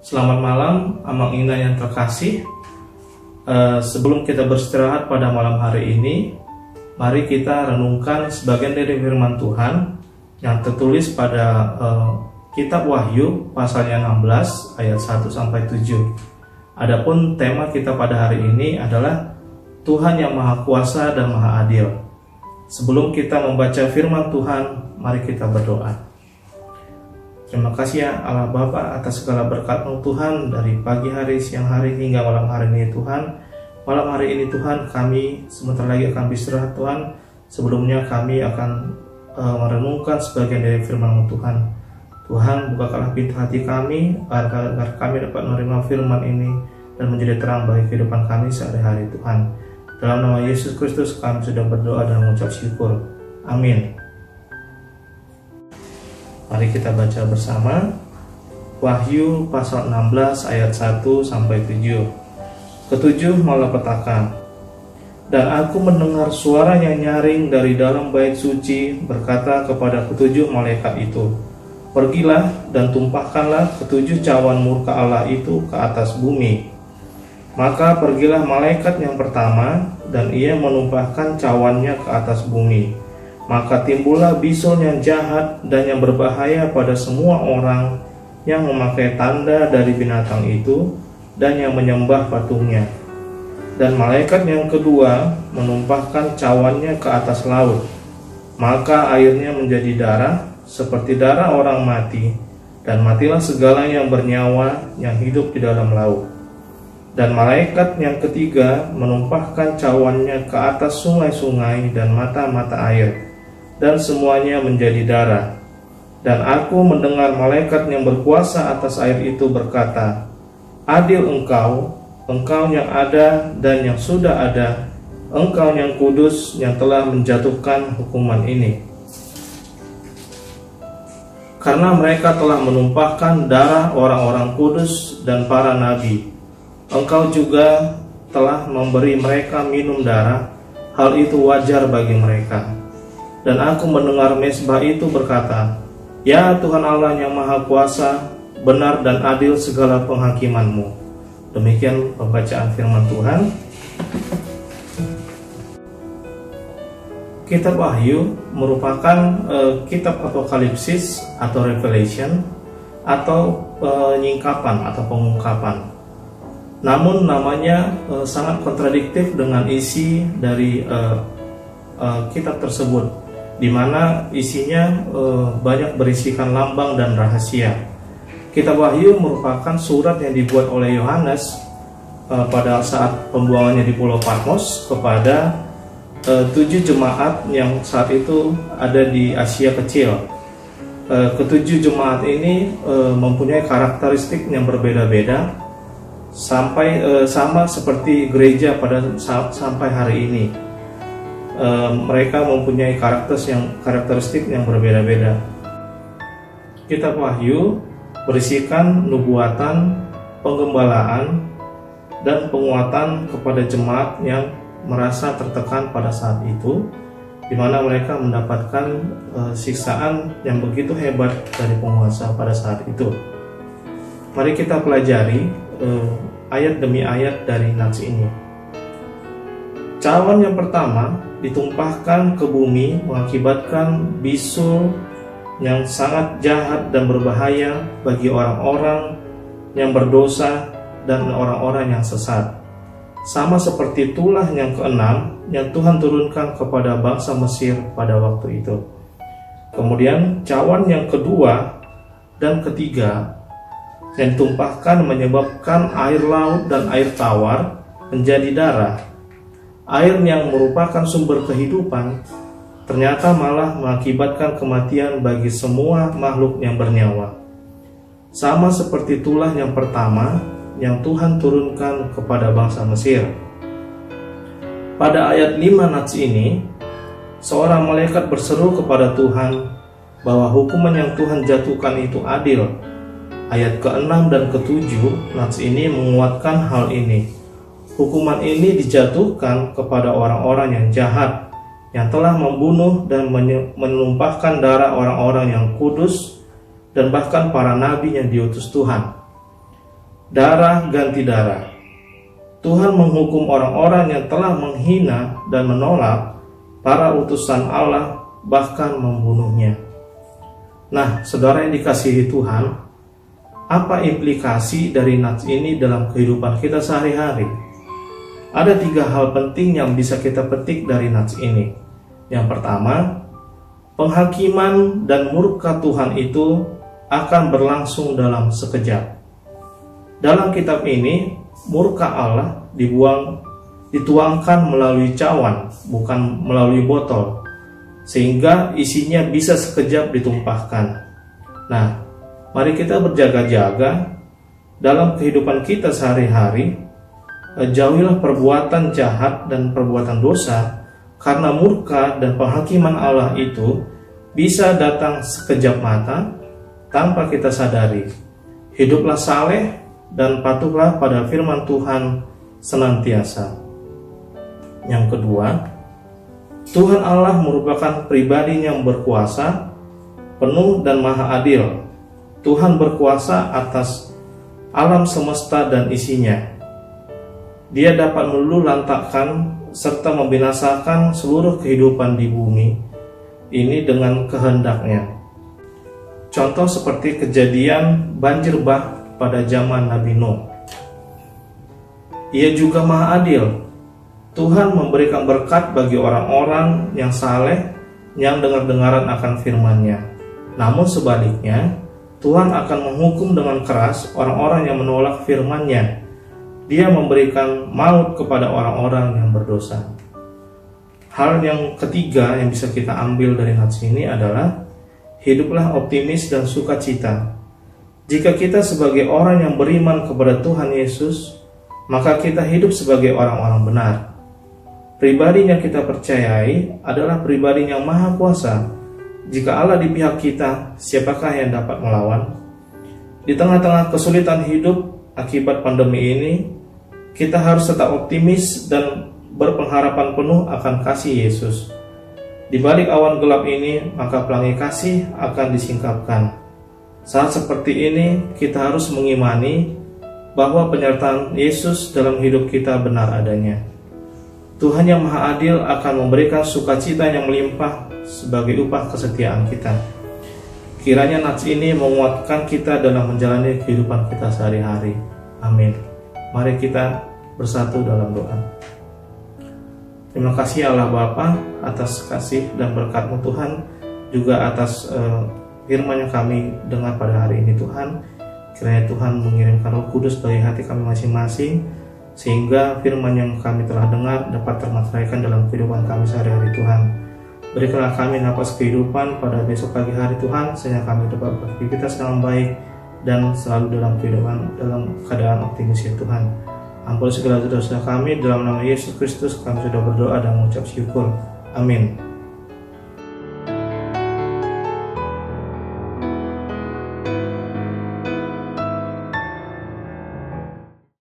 Selamat malam, Amang Ina yang terkasih. Sebelum kita beristirahat pada malam hari ini, mari kita renungkan sebagian dari firman Tuhan yang tertulis pada kitab Wahyu pasalnya 16 ayat 1 sampai 7. Adapun tema kita pada hari ini adalah Tuhan yang Maha Kuasa dan Maha Adil. Sebelum kita membaca firman Tuhan, mari kita berdoa. Terima kasih ya Allah Bapa atas segala berkat-Mu Tuhan, dari pagi hari, siang hari, hingga malam hari ini Tuhan. Malam hari ini Tuhan, kami sebentar lagi akan beristirahat Tuhan. Sebelumnya kami akan merenungkan sebagian dari firman-Mu Tuhan. Tuhan, bukakanlah pintu hati kami agar kami dapat menerima firman ini dan menjadi terang bagi kehidupan kami sehari-hari Tuhan. Dalam nama Yesus Kristus kami sudah berdoa dan mengucap syukur. Amin. Mari kita baca bersama Wahyu pasal 16 ayat 1 sampai 7. Ketujuh malapetaka. Dan aku mendengar suaranya nyaring dari dalam bait suci berkata kepada ketujuh malaikat itu, pergilah dan tumpahkanlah ketujuh cawan murka Allah itu ke atas bumi. Maka pergilah malaikat yang pertama, dan ia menumpahkan cawannya ke atas bumi. Maka timbullah bisul yang jahat dan yang berbahaya pada semua orang yang memakai tanda dari binatang itu dan yang menyembah patungnya. Dan malaikat yang kedua menumpahkan cawannya ke atas laut. Maka airnya menjadi darah seperti darah orang mati, dan matilah segala yang bernyawa yang hidup di dalam laut. Dan malaikat yang ketiga menumpahkan cawannya ke atas sungai-sungai dan mata-mata air, dan semuanya menjadi darah. Dan aku mendengar malaikat yang berkuasa atas air itu berkata, adil engkau yang ada dan yang sudah ada, engkau yang kudus yang telah menjatuhkan hukuman ini. Karena mereka telah menumpahkan darah orang-orang kudus dan para nabi. Engkau juga telah memberi mereka minum darah, hal itu wajar bagi mereka. Dan aku mendengar mezbah itu berkata, ya Tuhan Allah yang Maha Kuasa, benar dan adil segala penghakiman-Mu. Demikian pembacaan firman Tuhan. Kitab Wahyu merupakan kitab apokalipsis atau revelation atau penyingkapan atau pengungkapan. Namun namanya sangat kontradiktif dengan isi dari kitab tersebut, di mana isinya banyak berisikan lambang dan rahasia. Kitab Wahyu merupakan surat yang dibuat oleh Yohanes pada saat pembuangannya di Pulau Patmos kepada 7 jemaat yang saat itu ada di Asia Kecil. Ketujuh jemaat ini mempunyai karakteristik yang berbeda-beda, sama seperti gereja pada sampai hari ini. Mereka mempunyai karakteristik yang berbeda-beda. Kitab Wahyu berisikan nubuatan, penggembalaan, dan penguatan kepada jemaat yang merasa tertekan pada saat itu, di mana mereka mendapatkan siksaan yang begitu hebat dari penguasa pada saat itu. Mari kita pelajari ayat demi ayat dari nats ini. Cawan yang pertama ditumpahkan ke bumi mengakibatkan bisul yang sangat jahat dan berbahaya bagi orang-orang yang berdosa dan orang-orang yang sesat. Sama seperti tulah yang keenam yang Tuhan turunkan kepada bangsa Mesir pada waktu itu. Kemudian cawan yang kedua dan ketiga yang ditumpahkan menyebabkan air laut dan air tawar menjadi darah. Air yang merupakan sumber kehidupan ternyata malah mengakibatkan kematian bagi semua makhluk yang bernyawa. Sama seperti tulah yang pertama yang Tuhan turunkan kepada bangsa Mesir. Pada ayat 5 nats ini, seorang malaikat berseru kepada Tuhan bahwa hukuman yang Tuhan jatuhkan itu adil. Ayat ke-6 dan ke-7 nats ini menguatkan hal ini. Hukuman ini dijatuhkan kepada orang-orang yang jahat, yang telah membunuh dan menumpahkan darah orang-orang yang kudus dan bahkan para nabi yang diutus Tuhan. darah ganti darah. Tuhan menghukum orang-orang yang telah menghina dan menolak para utusan Allah, bahkan membunuhnya. Nah, saudara yang dikasihi Tuhan, apa implikasi dari nats ini dalam kehidupan kita sehari-hari? Ada 3 hal penting yang bisa kita petik dari nats ini. Yang pertama, penghakiman dan murka Tuhan itu akan berlangsung dalam sekejap. Dalam kitab ini, murka Allah dituangkan melalui cawan, bukan melalui botol, sehingga isinya bisa sekejap ditumpahkan. Nah, mari kita berjaga-jaga dalam kehidupan kita sehari-hari. Jauhilah perbuatan jahat dan perbuatan dosa, karena murka dan penghakiman Allah itu bisa datang sekejap mata tanpa kita sadari. Hiduplah saleh dan patuhlah pada firman Tuhan senantiasa. Yang kedua, Tuhan Allah merupakan pribadi yang berkuasa, penuh dan maha adil. Tuhan berkuasa atas alam semesta dan isinya. Dia dapat meluluhlantakkan serta membinasakan seluruh kehidupan di bumi ini dengan kehendaknya. Contoh seperti kejadian banjir bah pada zaman Nabi Nuh. Ia juga maha adil. Tuhan memberikan berkat bagi orang-orang yang saleh, yang dengar-dengaran akan firman-Nya. Namun sebaliknya, Tuhan akan menghukum dengan keras orang-orang yang menolak firman-Nya. Dia memberikan maut kepada orang-orang yang berdosa. Hal yang ketiga yang bisa kita ambil dari nats ini adalah hiduplah optimis dan sukacita. Jika kita sebagai orang yang beriman kepada Tuhan Yesus, maka kita hidup sebagai orang-orang benar. Pribadi yang kita percayai adalah pribadi yang maha kuasa. Jika Allah di pihak kita, siapakah yang dapat melawan? Di tengah-tengah kesulitan hidup akibat pandemi ini, kita harus tetap optimis dan berpengharapan penuh akan kasih Yesus. Di balik awan gelap ini, maka pelangi kasih akan disingkapkan. Saat seperti ini, kita harus mengimani bahwa penyertaan Yesus dalam hidup kita benar adanya. Tuhan yang Maha Adil akan memberikan sukacita yang melimpah sebagai upah kesetiaan kita. Kiranya nats ini menguatkan kita dalam menjalani kehidupan kita sehari-hari. Amin. Mari kita bersatu dalam doa. Terima kasih Allah Bapa atas kasih dan berkat-Mu Tuhan, juga atas firman yang kami dengar pada hari ini Tuhan. Kiranya Tuhan mengirimkan Roh Kudus bagi hati kami masing-masing, sehingga firman yang kami telah dengar dapat termateraikan dalam kehidupan kami sehari-hari Tuhan. Berikanlah kami napas kehidupan pada besok pagi hari Tuhan, sehingga kami dapat beraktivitas dengan baik dan selalu dalam kehidupan dalam keadaan optimis ya Tuhan. Ampuni segala dosa kami, dalam nama Yesus Kristus kami sudah berdoa dan mengucap syukur. Amin.